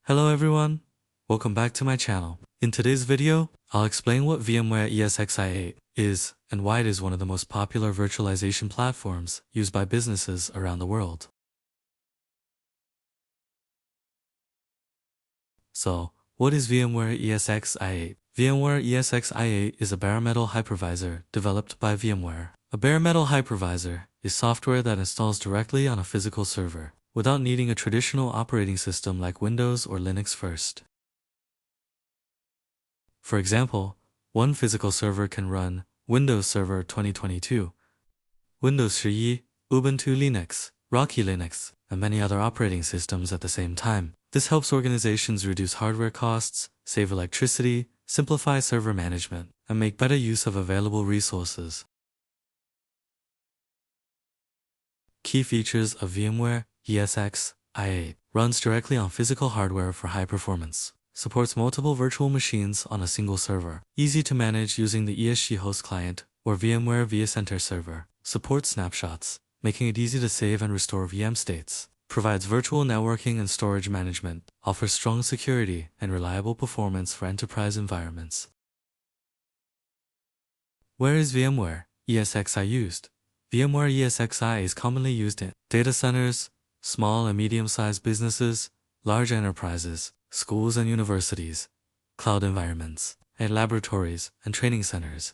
Hello everyone, welcome back to my channel. In today's video, I'll explain what VMware ESXi is and why it is one of the most popular virtualization platforms used by businesses around the world. So, what is VMware ESXi? VMware ESXi is a bare metal hypervisor developed by VMware. A bare metal hypervisor is software that installs directly on a physical server, without needing a traditional operating system like Windows or Linux first. For example, one physical server can run Windows Server 2022, Windows 11, Ubuntu Linux, Rocky Linux, and many other operating systems at the same time. This helps organizations reduce hardware costs, save electricity, simplify server management, and make better use of available resources. Key features of VMware ESXi: runs directly on physical hardware for high performance. Supports multiple virtual machines on a single server. Easy to manage using the ESXi host client or VMware vCenter server. Supports snapshots, making it easy to save and restore VM states. Provides virtual networking and storage management. Offers strong security and reliable performance for enterprise environments. Where is VMware ESXi used? VMware ESXi is commonly used in data centers, small and medium-sized businesses, large enterprises, schools and universities, cloud environments, and laboratories and training centers.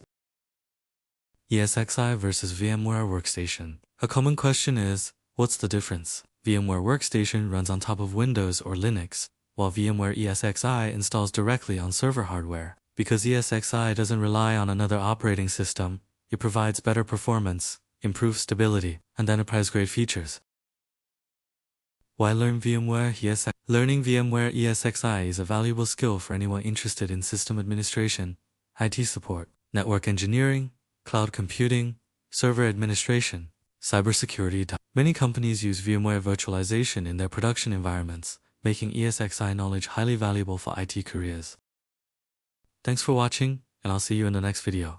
ESXi versus VMware Workstation. A common question is, what's the difference? VMware Workstation runs on top of Windows or Linux, while VMware ESXi installs directly on server hardware. Because ESXi doesn't rely on another operating system, it provides better performance, improved stability, and enterprise-grade features. Why learn VMware ESXi? Learning VMware ESXi is a valuable skill for anyone interested in system administration, IT support, network engineering, cloud computing, server administration, cybersecurity. Many companies use VMware Virtualization in their production environments, making ESXi knowledge highly valuable for IT careers. Thanks for watching, and I'll see you in the next video.